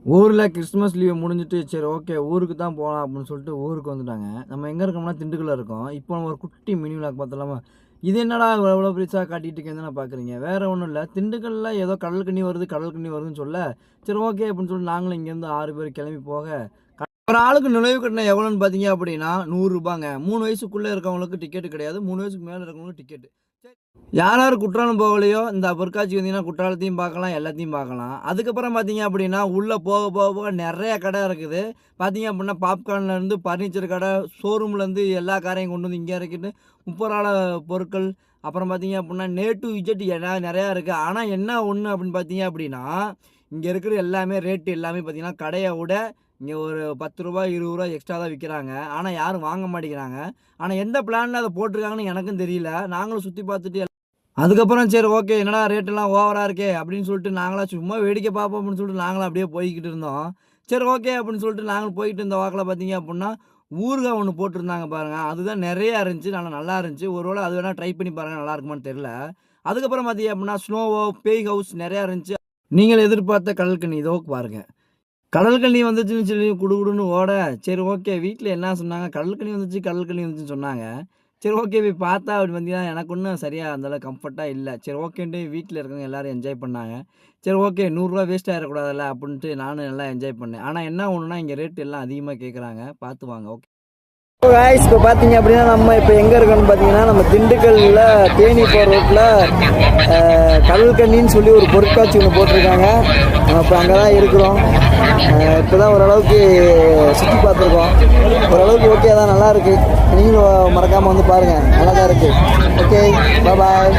ஊரில் Christmas leave முடிஞ்சிட்டு சரி ஓகே ஊருக்கு தான் போகலாம் அப்படின்னு சொல்லிட்டு ஊருக்கு வந்துட்டாங்க. நம்ம எங்கே இருக்கோம்னா திண்டுக்கல்ல இருக்கோம். இப்போ நம்ம ஒரு குட்டி மினி விளாக் பார்த்தலாமா? இது என்னடா இவ்வளோ பெருசாக காட்டிகிட்டு இருக்கேன்னு பார்க்குறீங்க. வேறு ஒன்றும் இல்லை, திண்டுக்கல்ல ஏதோ கடல் கண்ணி வருது கடல் கண்ணி வருதுன்னு சொல்ல சரி ஓகே அப்படின்னு சொல்லிட்டு நாங்களும் இங்கேருந்து 6 பேர் கிளம்பி போக ஒரு ஆளுக்கு நுழைவு கட்டணம் எவ்வளோன்னு பார்த்தீங்க அப்படின்னா 100 ரூபாங்க. 3 வயசுக்குள்ளே இருக்கவங்களுக்கு டிக்கெட்டு கிடையாது, 3 வயசுக்கு மேலே இருக்கவங்களுக்கு டிக்கெட்டு. யார் யார் குற்றாலம் போகலையோ இந்த பொற்காட்சி வந்தீங்கன்னா குற்றாலத்தையும் பார்க்கலாம், எல்லாத்தையும் பார்க்கலாம். அதுக்கப்புறம் பார்த்தீங்க அப்படின்னா உள்ளே போக போக போக நிறைய கடை இருக்குது. பார்த்தீங்க அப்படின்னா பாப்கார்ன்லேருந்து ஃபர்னிச்சர் கடை, ஷோரூம்லேருந்து எல்லா காரையும் கொண்டு வந்து இங்கே இறக்கிட்டு 30 ரூபால பொருட்கள். அப்புறம் பார்த்தீங்க அப்படின்னா A to Z நிறையா இருக்குது. ஆனால் என்ன ஒன்று அப்படின்னு பார்த்தீங்க அப்படின்னா இங்கே இருக்கிற எல்லாமே ரேட்டு எல்லாமே பார்த்தீங்கன்னா கடையை விட இங்கே ஒரு 10 ரூபா 20 ரூபா எக்ஸ்ட்ரா தான் விற்கிறாங்க. ஆனால் யாரும் வாங்க மாட்டேங்கிறாங்க. ஆனால் எந்த பிளானில் அதை போட்டிருக்காங்கன்னு எனக்கும் தெரியல. நாங்களும் சுற்றி பார்த்துட்டு அதுக்கப்புறம் சரி ஓகே என்னடா ரேட்டெல்லாம் ஓவராக இருக்கே அப்படின்னு சொல்லிட்டு நாங்களாம் சும்மா வேடிக்கை பார்ப்போம் அப்படின்னு சொல்லிட்டு நாங்களும் அப்படியே போய்கிட்டு இருந்தோம். சரி ஓகே அப்படின்னு சொல்லிட்டு நாங்களும் போய்கிட்டு இருந்த வாக்கில் பார்த்தீங்க அப்படின்னா ஊறுகாய் ஒன்று போட்டிருந்தாங்க பாருங்கள். அதுதான் நிறையா இருந்துச்சு, நல்லா இருந்துச்சு. ஒருவேளை அது வேணால் ட்ரை பண்ணி பாருங்கள், நல்லா இருக்குமான்னு தெரில. அதுக்கப்புறம் பார்த்தீங்க அப்படின்னா ஸ்னோவோ பேய் ஹவுஸ் நிறையா இருந்துச்சு. நீங்கள் எதிர்பார்த்த கடல் கண்ணி இதோ பாருங்கள். கடல் கண்ணி வந்துச்சுன்னு சொல்லி குடுகுடுன்னு ஓட சரி ஓகே வீட்டில் என்ன சொன்னாங்க, கடல் கண்ணி வந்துச்சுன்னு சொன்னாங்க. சரி ஓகே போய் பார்த்தா அப்படி பார்த்தீங்கன்னா எனக்கு ஒன்றும் சரியாக அந்தளவுக்கு கம்ஃபர்ட்டாக இல்லை. சரி ஓகேன்ட்டு வீட்டில் இருக்கவங்க எல்லோரும் என்ஜாய் பண்ணாங்க. சரி ஓகே 100 ரூபா வேஸ்ட் ஆகிடக்கூடாதுல்ல அப்படின்ட்டு நானும் நல்லா என்ஜாய் பண்ணேன். ஆனால் என்ன ஒன்றுனா இங்கே ரேட் எல்லாம் அதிகமாக கேட்குறாங்க, பார்த்து வாங்க. ஓகே காய்ஸ், இப்போ பார்த்தீங்க அப்படின்னா நம்ம இப்போ எங்கே இருக்கோம்னு பார்த்தீங்கன்னா நம்ம திண்டுக்கல்லில் தேனி போகிற ரோட்டில் கடல் கண்ணின்னு சொல்லி ஒரு பொருட்காட்சி ஒன்று போட்டிருக்காங்க. நம்ம இப்போ அங்கே தான் இருக்கிறோம். இப்போ தான் ஓரளவுக்கு சுற்றி பார்த்துருக்கோம். ஓரளவுக்கு ஓகே தான், நல்லா இருக்குது. நீங்களும் மறக்காமல் வந்து பாருங்கள், நல்லா தான் இருக்குது. Okay bye.